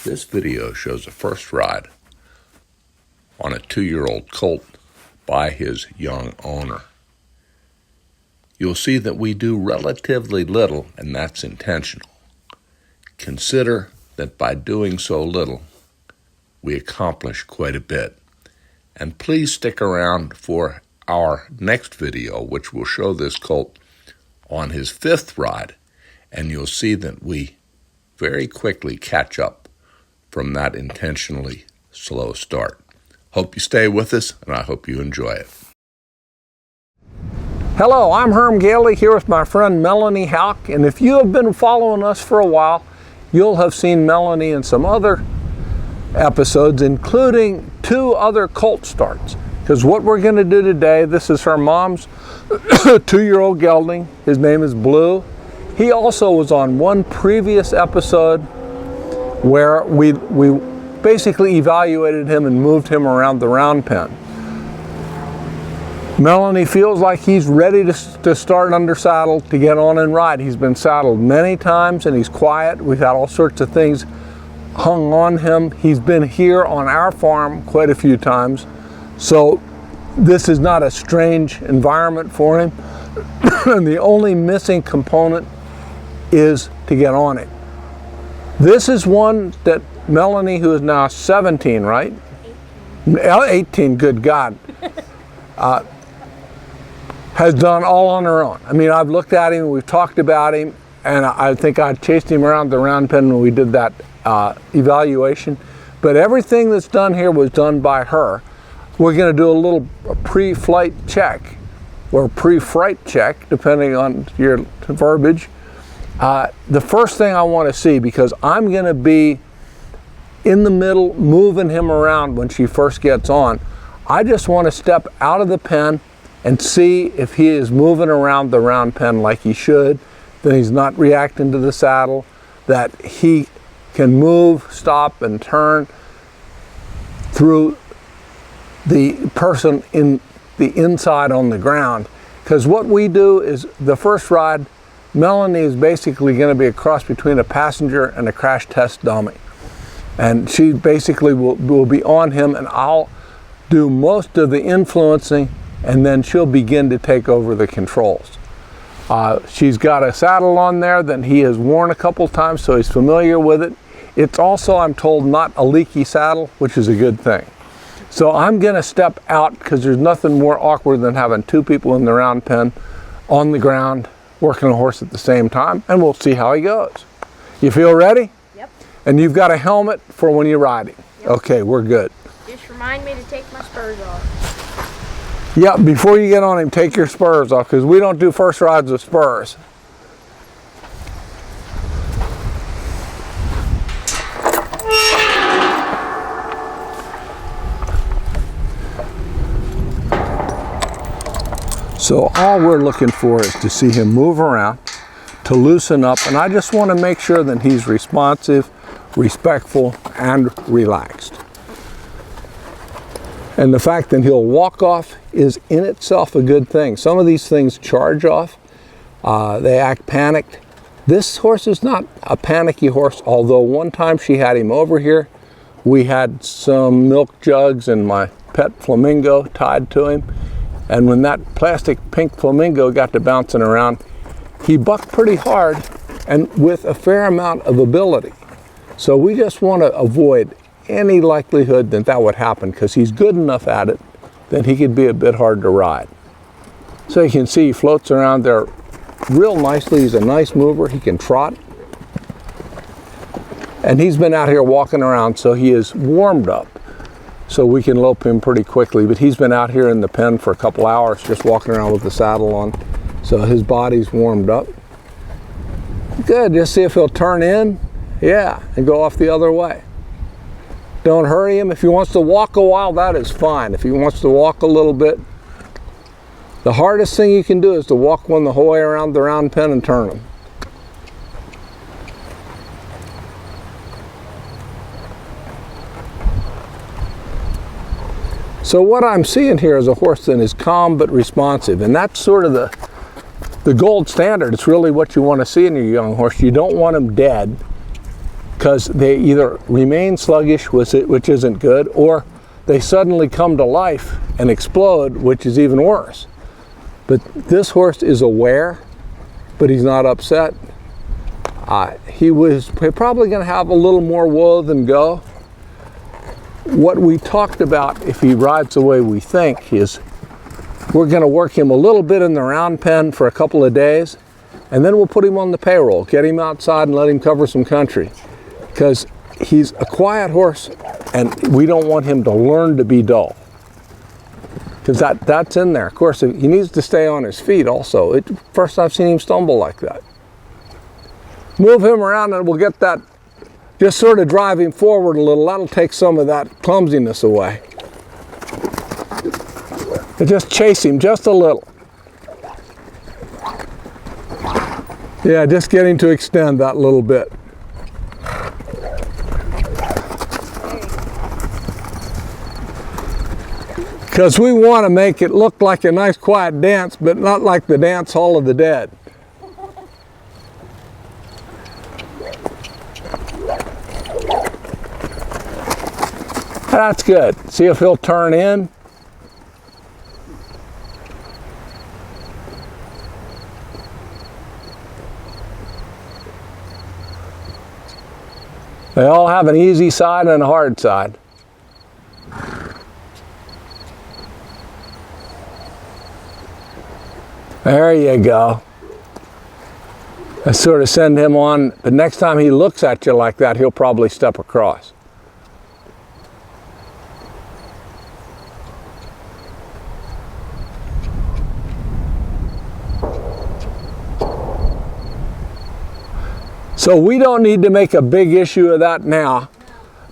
This video shows a first ride on a 2-year-old Colt by his young owner. You'll see that we do relatively little, and that's intentional. Consider that by doing so little, we accomplish quite a bit. And please stick around for our next video, which will show this Colt on his 5th ride, and you'll see that we very quickly catch up from that intentionally slow start. Hope you stay with us, and I hope you enjoy it. Hello, I'm Herm Gailey here with my friend Melanie Houck, and if you have been following us for a while, you'll have seen Melanie in some other episodes, including 2 other Colt starts. Because what we're going to do today, this is her mom's 2-year-old gelding. His name is Blue. He also was on one previous episode where we basically evaluated him and moved him around the round pen. Melanie feels like he's ready to start under saddle, to get on and ride. He's been saddled many times and he's quiet. We've had all sorts of things hung on him. He's been here on our farm quite a few times. So this is not a strange environment for him. And the only missing component is to get on it. This is one that Melanie, who is now 17, right? 18, good God. Has done all on her own. I mean, I've looked at him, we've talked about him, and I think I chased him around the round pen when we did that evaluation. But everything that's done here was done by her. We're going to do a little pre-flight check, or pre-fright check, depending on your verbiage. The first thing I want to see, because I'm going to be in the middle moving him around when she first gets on, I just want to step out of the pen and see if he is moving around the round pen like he should, that he's not reacting to the saddle, that he can move, stop, and turn through the person in the inside on the ground. Because what we do is, the first ride, Melanie is basically going to be a cross between a passenger and a crash test dummy. And she basically will be on him, and I'll do most of the influencing, and then she'll begin to take over the controls. She's got a saddle on there that he has worn a couple times, so he's familiar with it. It's also, I'm told, not a leaky saddle, which is a good thing. So I'm going to step out, because there's nothing more awkward than having 2 people in the round pen on the ground working a horse at the same time, and we'll see how he goes. You feel ready? Yep. And you've got a helmet for when you're riding. Yep. Okay, we're good. Just remind me to take my spurs off. Yeah, before you get on him, take your spurs off, because we don't do first rides with spurs. So all we're looking for is to see him move around, to loosen up, and I just want to make sure that he's responsive, respectful, and relaxed. And the fact that he'll walk off is in itself a good thing. Some of these things charge off, they act panicked. This horse is not a panicky horse, although one time she had him over here. We had some milk jugs and my pet flamingo tied to him. And when that plastic pink flamingo got to bouncing around, he bucked pretty hard and with a fair amount of ability. So we just want to avoid any likelihood that that would happen, because he's good enough at it that he could be a bit hard to ride. So you can see he floats around there real nicely. He's a nice mover. He can trot. And he's been out here walking around, so he is warmed up. So we can lope him pretty quickly, but he's been out here in the pen for a couple hours just walking around with the saddle on, so his body's warmed up. Good, just see if he'll turn in, yeah, and go off the other way. Don't hurry him. If he wants to walk a while, that is fine. If he wants to walk a little bit, the hardest thing you can do is to walk one the whole way around the round pen and turn him. So what I'm seeing here is a horse that is calm but responsive, and that's sort of the gold standard. It's really what you want to see in your young horse. You don't want him dead. because they either remain sluggish, which isn't good, or they suddenly come to life and explode, which is even worse. But this horse is aware, but he's not upset. He was probably going to have a little more whoa than go. What we talked about, if he rides the way we think, is we're going to work him a little bit in the round pen for a couple of days, and then we'll put him on the payroll, get him outside and let him cover some country. Because he's a quiet horse, and we don't want him to learn to be dull. Because that's in there. Of course, he needs to stay on his feet also. First I've seen him stumble like that. Move him around and we'll get that, just sort of drive him forward a little. That'll take some of that clumsiness away. And just chase him just a little. Yeah, just get him to extend that little bit. Because we want to make it look like a nice quiet dance, but not like the dance hall of the dead. That's good. See if he'll turn in. They all have an easy side and a hard side. There you go. I sort of send him on, but next time he looks at you like that, he'll probably step across. So we don't need to make a big issue of that now,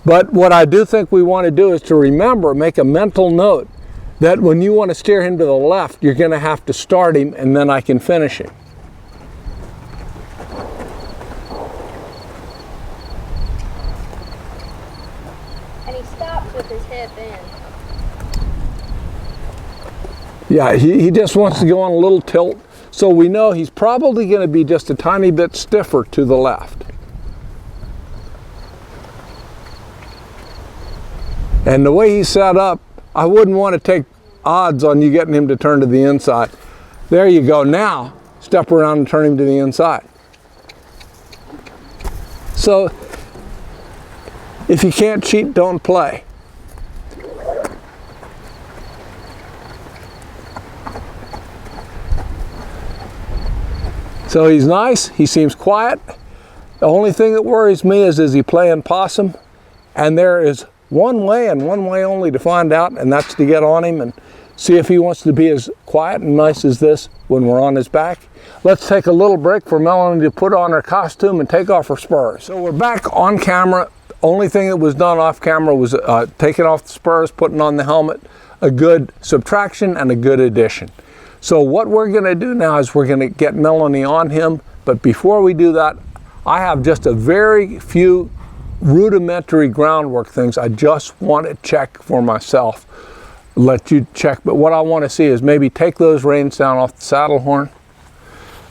but what I do think we want to do is to remember, make a mental note that when you want to steer him to the left, you're going to have to start him and then I can finish him. And he stops with his hip in. Yeah, he just wants to go on a little tilt. So we know he's probably going to be just a tiny bit stiffer to the left. And the way he's set up, I wouldn't want to take odds on you getting him to turn to the inside. There you go. Now, step around and turn him to the inside. So, if you can't cheat, don't play. So he's nice, he seems quiet. The only thing that worries me is he playing possum? And there is one way and one way only to find out, and that's to get on him and see if he wants to be as quiet and nice as this when we're on his back. Let's take a little break for Melanie to put on her costume and take off her spurs. So we're back on camera. Only thing that was done off camera was taking off the spurs, putting on the helmet. A good subtraction and a good addition. So what we're going to do now is we're going to get Melanie on him, but before we do that, I have just a very few rudimentary groundwork things I just want to check for myself. Let you check, but what I want to see is maybe take those reins down off the saddle horn.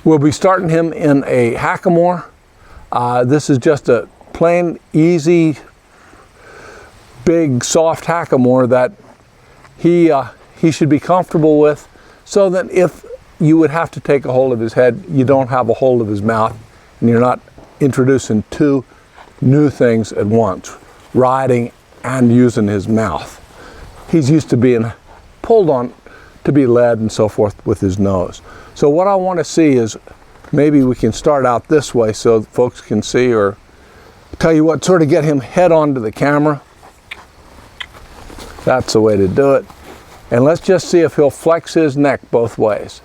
We'll be starting him in a hackamore. This is just a plain, easy, big, soft hackamore that he should be comfortable with, so that if you would have to take a hold of his head, you don't have a hold of his mouth, and you're not introducing two new things at once, riding and using his mouth. He's used to being pulled on to be led and so forth with his nose. So what I want to see is maybe we can start out this way so folks can see, or tell you what, sort of get him head on to the camera. That's the way to do it. And let's just see if he'll flex his neck both ways.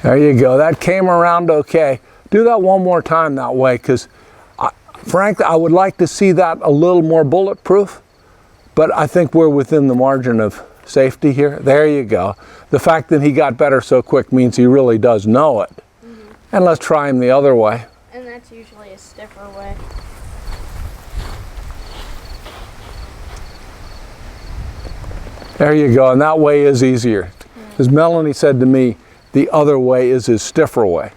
There you go. That came around okay. Do that one more time that way, because frankly, I would like to see that a little more bulletproof, but I think we're within the margin of safety here? There you go. The fact that he got better so quick means he really does know it. And let's try him the other way. And that's usually a stiffer way. There you go, and that way is easier. As Melanie said to me, the other way is his stiffer way.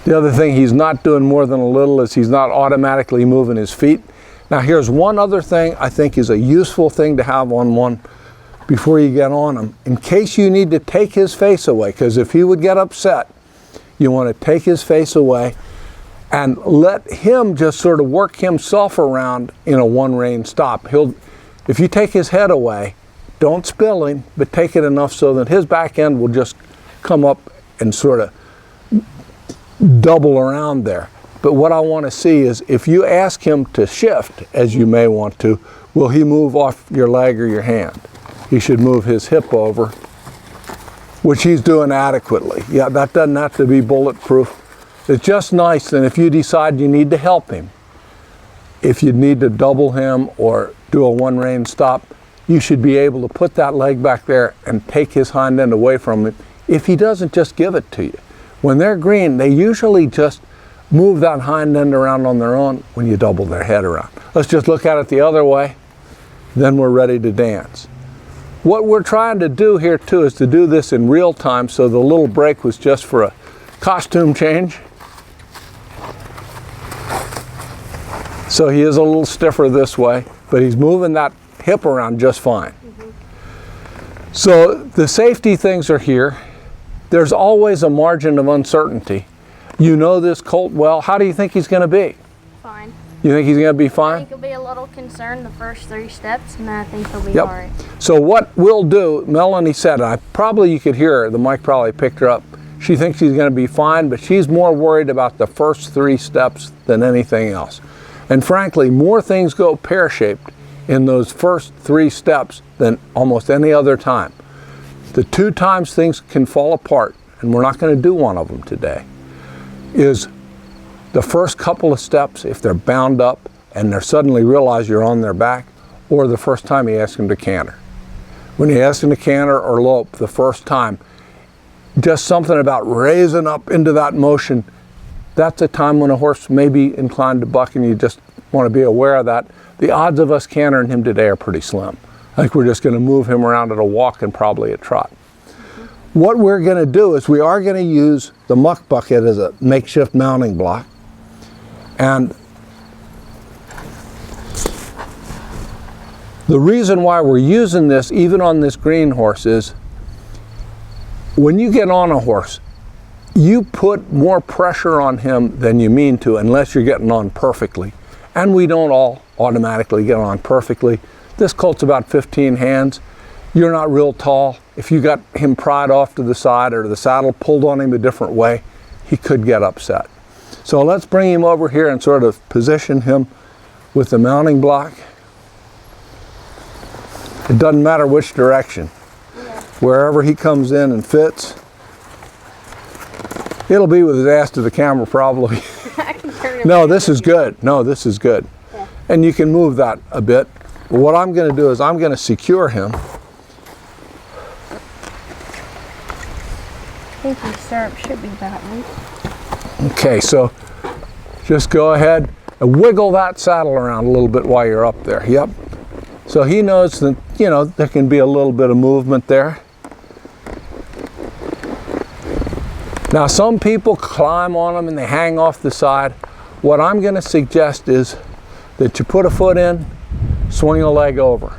The other thing he's not doing more than a little is he's not automatically moving his feet. Now here's one other thing I think is a useful thing to have on one before you get on him. In case you need to take his face away, because if he would get upset, you want to take his face away and let him just sort of work himself around in a one rein stop. If you take his head away, don't spill him, but take it enough so that his back end will just come up and sort of double around there. But what I want to see is if you ask him to shift, as you may want to, will he move off your leg or your hand? He should move his hip over, which he's doing adequately. Yeah, that doesn't have to be bulletproof. It's just nice, and if you decide you need to help him, if you need to double him or do a one rein stop, you should be able to put that leg back there and take his hind end away from him if he doesn't just give it to you. When they're green, they usually just move that hind end around on their own when you double their head around. Let's just look at it the other way, then we're ready to dance. What we're trying to do here too is to do this in real time, so the little break was just for a costume change. So he is a little stiffer this way, but he's moving that hip around just fine. So the safety things are here. There's always a margin of uncertainty. You know this colt well. How do you think he's going to be? Fine. You think he's going to be I fine? think he'll be a little concerned the first 3 steps, and then I think he'll be all right. So what we'll do, Melanie said, you could hear her, the mic probably picked her up. She thinks he's going to be fine, but she's more worried about the first 3 steps than anything else. And frankly, more things go pear-shaped in those first 3 steps than almost any other time. The 2 times things can fall apart, and we're not going to do one of them today, is the first couple of steps, if they're bound up and they suddenly realize you're on their back, or the first time you ask them to canter. When you ask them to canter or lope the first time, just something about raising up into that motion, that's a time when a horse may be inclined to buck, and you just want to be aware of that. The odds of us cantering him today are pretty slim. I think we're just going to move him around at a walk and probably a trot. What we're going to do is we are going to use the muck bucket as a makeshift mounting block. And the reason why we're using this, even on this green horse, is when you get on a horse, you put more pressure on him than you mean to, unless you're getting on perfectly. And we don't all automatically get on perfectly. This colt's about 15 hands. You're not real tall. If you got him pried off to the side or the saddle pulled on him a different way, he could get upset. So let's bring him over here and sort of position him with the mounting block. It doesn't matter which direction. Wherever he comes in and fits. It'll be with his ass to the camera probably. I can turn him. No, this is good. No, this is good. Yeah. And you can move that a bit. But what I'm going to do is I'm going to secure him. I think his stirrup should be about right. Okay, so just go ahead and wiggle that saddle around a little bit while you're up there. Yep. So he knows that, you know, there can be a little bit of movement there. Now some people climb on them and they hang off the side. What I'm going to suggest is that you put a foot in, swing a leg over.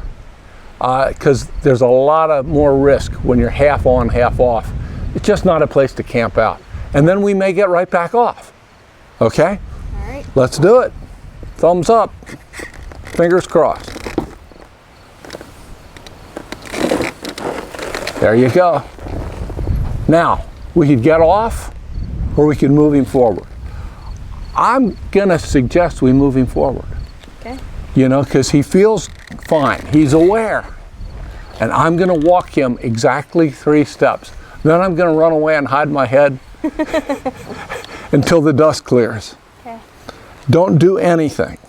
Because there's a lot of more risk when you're half on, half off. It's just not a place to camp out. And then we may get right back off. Okay? All right. Let's do it. Thumbs up. Fingers crossed. There you go. Now, we could get off or we could move him forward. I'm going to suggest we move him forward. Okay. You know, because he feels fine. He's aware. And I'm going to walk him exactly 3 steps. Then I'm going to run away and hide my head until the dust clears. Okay. Don't do anything.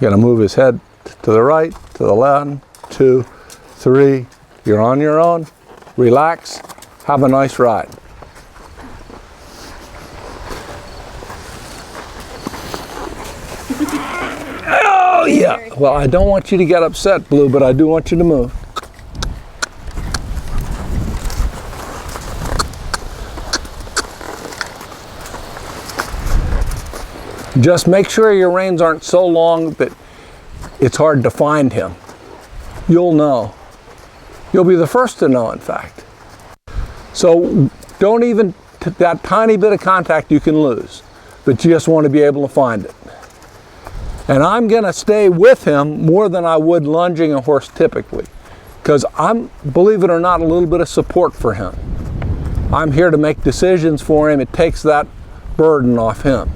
You're going to move his head to the right, to the left, 2, 3. You're on your own. Relax. Have a nice ride. Oh, yeah. Well, I don't want you to get upset, Blue, but I do want you to move. Just make sure your reins aren't so long that it's hard to find him. You'll know. You'll be the first to know, in fact. So don't even, that tiny bit of contact you can lose, but you just want to be able to find it. And I'm going to stay with him more than I would lunging a horse typically, because I'm, believe it or not, a little bit of support for him. I'm here to make decisions for him. It takes that burden off him.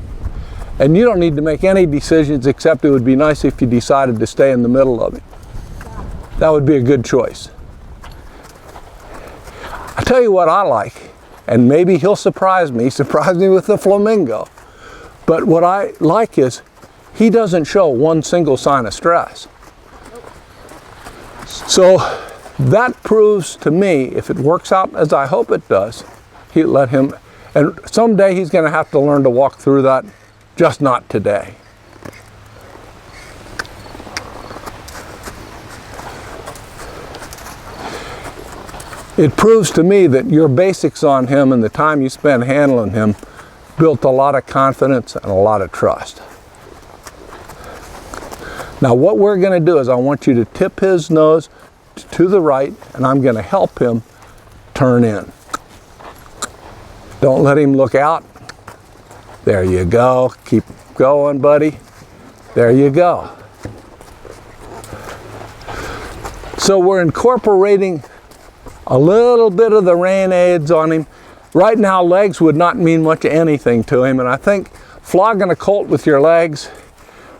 And you don't need to make any decisions, except it would be nice if you decided to stay in the middle of it. That would be a good choice. I'll tell you what I like, and maybe he'll surprise me with the flamingo. But what I like is he doesn't show one single sign of stress. So that proves to me, if it works out as I hope it does, he'll let him, and someday he's going to have to learn to walk through that, just not today. It proves to me that your basics on him and the time you spent handling him built a lot of confidence and a lot of trust. Now what we're going to do is I want you to tip his nose to the right, and I'm going to help him turn in. Don't let him look out. There you go. Keep going, buddy. There you go. So we're incorporating a little bit of the rein aids on him. Right now, legs would not mean much anything to him, and I think flogging a colt with your legs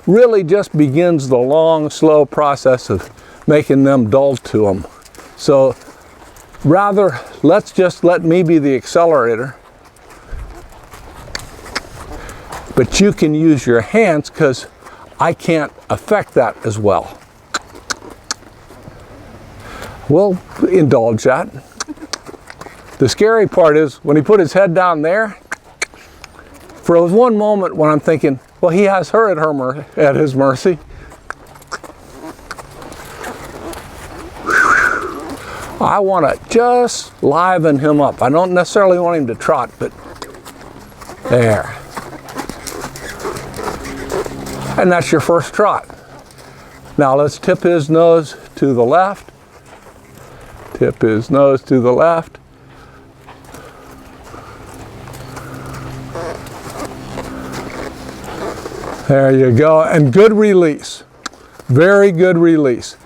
really just begins the long, slow process of making them dull to him. So rather, let's just let me be the accelerator. But you can use your hands, because I can't affect that as well. We'll indulge that. The scary part is when he put his head down there, for one moment when I'm thinking, well, he has her at his mercy. I want to just liven him up. I don't necessarily want him to trot, but there. And that's your first trot. Now let's tip his nose to the left. Tip his nose to the left. There you go, and good release. Very good release.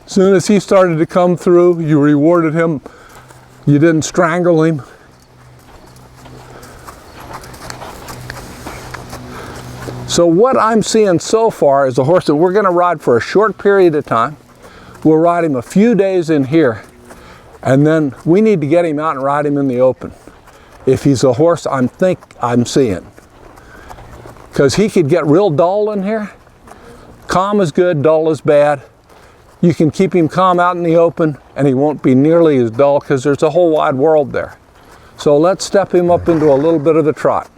As soon as he started to come through, you rewarded him. You didn't strangle him. So what I'm seeing so far is a horse that we're going to ride for a short period of time. We'll ride him a few days in here, and then we need to get him out and ride him in the open. If he's a horse I'm seeing. Because he could get real dull in here. Calm is good, dull is bad. You can keep him calm out in the open, and he won't be nearly as dull, because there's a whole wide world there. So let's step him up into a little bit of the trot.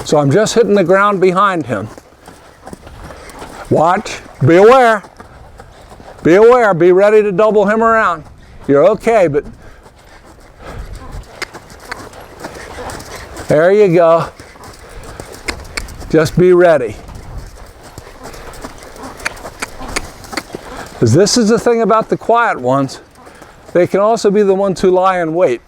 So I'm just hitting the ground behind him. Watch, be aware. Be aware, be ready to double him around. You're okay, but there you go. Just be ready. Because this is the thing about the quiet ones. They can also be the ones who lie in wait.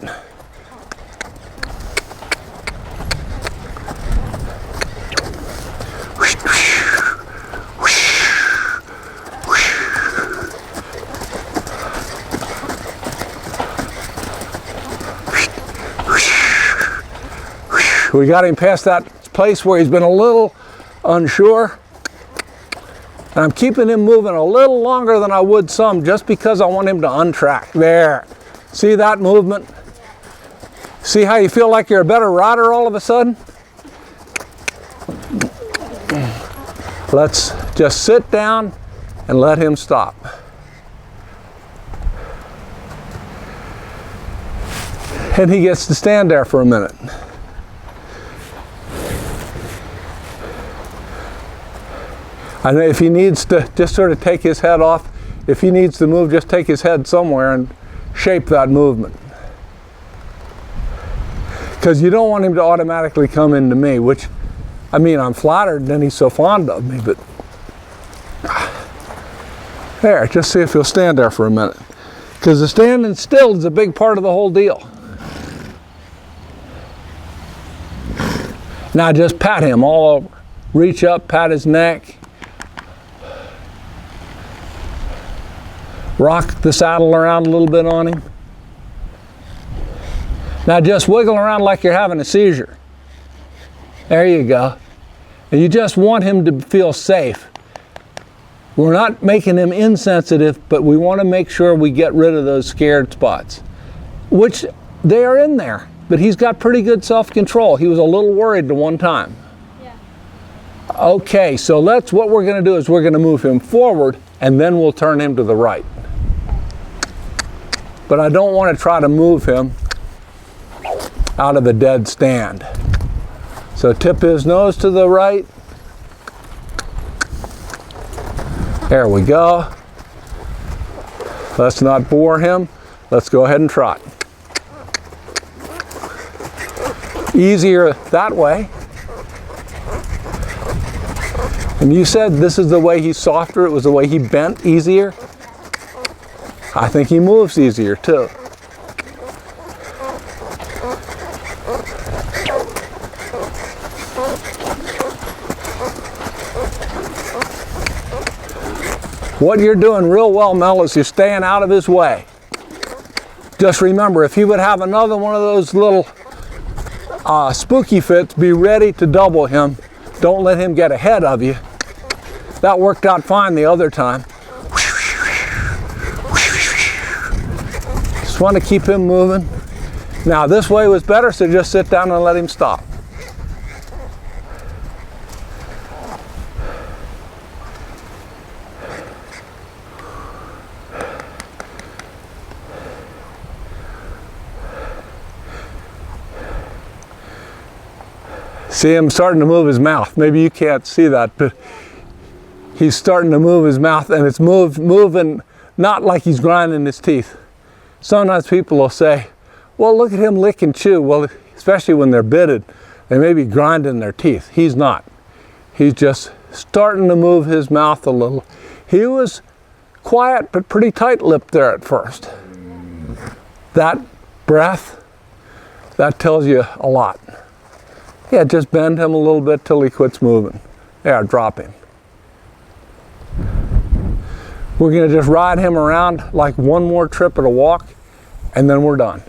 We got him past that place where he's been a little unsure. And I'm keeping him moving a little longer than I would some, just because I want him to untrack. There. See that movement? See how you feel like you're a better rider all of a sudden? Let's just sit down and let him stop. And he gets to stand there for a minute. And if he needs to just sort of take his head off, if he needs to move, just take his head somewhere and shape that movement. Because you don't want him to automatically come into me, which, I mean, I'm flattered that he's so fond of me, but there, just see if he'll stand there for a minute. Because the standing still is a big part of the whole deal. Now just pat him all over. Reach up, pat his neck. Rock the saddle around a little bit on him. Now just wiggle around like you're having a seizure. There you go. And you just want him to feel safe. We're not making him insensitive, but we want to make sure we get rid of those scared spots, which they are in there, but he's got pretty good self-control. He was a little worried the one time. Yeah. Okay, so what we're going to do is we're going to move him forward, and then we'll turn him to the right. But I don't want to try to move him out of a dead stand. So tip his nose to the right. There we go. Let's not bore him. Let's go ahead and trot. Easier that way. And you said this is the way he's softer, it was the way he bent easier. I think he moves easier too. What you're doing real well, Mel, is you're staying out of his way. Just remember, if he would have another one of those little spooky fits, be ready to double him. Don't let him get ahead of you. That worked out fine the other time. Just want to keep him moving. Now this way was better, so just sit down and let him stop. See him starting to move his mouth. Maybe you can't see that, but he's starting to move his mouth, and it's moving not like he's grinding his teeth. Sometimes people will say, well, look at him lick and chew. Well, especially when they're bitted, they may be grinding their teeth. He's not. He's just starting to move his mouth a little. He was quiet but pretty tight-lipped there at first. That breath, that tells you a lot. Yeah, just bend him a little bit till he quits moving. There, drop him. We're going to just ride him around like one more trip at a walk, and then we're done.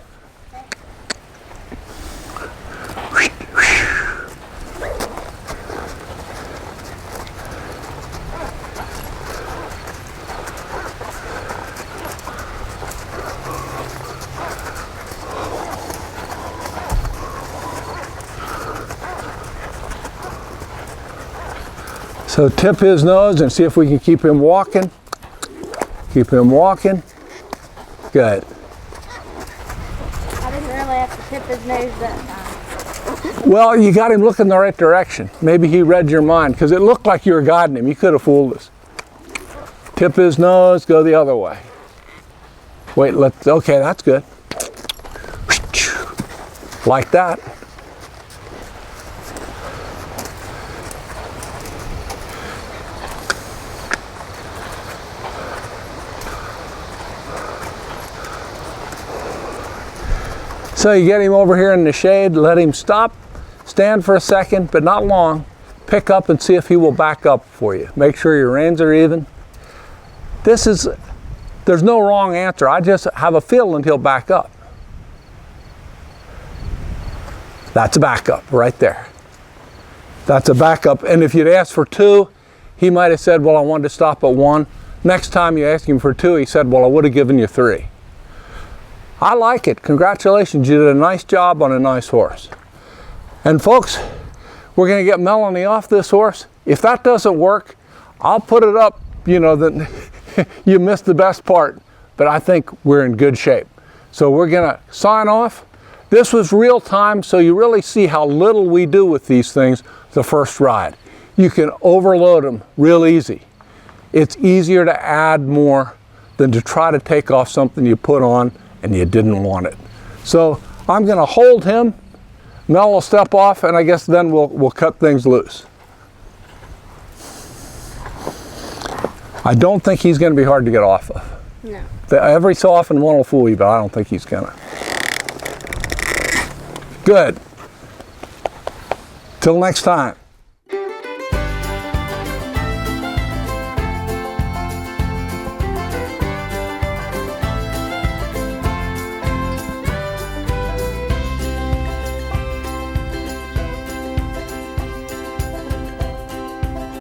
So tip his nose and see if we can keep him walking. Keep him walking. Good. I didn't really have to tip his nose that time. Well, you got him looking the right direction. Maybe he read your mind, because it looked like you were guiding him. You could have fooled us. Tip his nose, go the other way. Wait, okay, that's good. Like that. So you get him over here in the shade, let him stop, stand for a second, but not long. Pick up and see if he will back up for you. Make sure your reins are even. There's no wrong answer. I just have a feeling he'll back up. That's a backup right there. That's a backup. And if you'd asked for 2, he might have said, well, I wanted to stop at 1. Next time you ask him for 2, he said, well, I would have given you 3. I like it. Congratulations, you did a nice job on a nice horse. And folks, we're going to get Melanie off this horse. If that doesn't work, I'll put it up, you know, that you missed the best part, but I think we're in good shape. So we're going to sign off. This was real time, so you really see how little we do with these things the first ride. You can overload them real easy. It's easier to add more than to try to take off something you put on and you didn't want it. So I'm going to hold him. Mel will step off, and I guess then we'll cut things loose. I don't think he's going to be hard to get off of. No. Every so often one will fool you, but I don't think he's going to. Good. Till next time.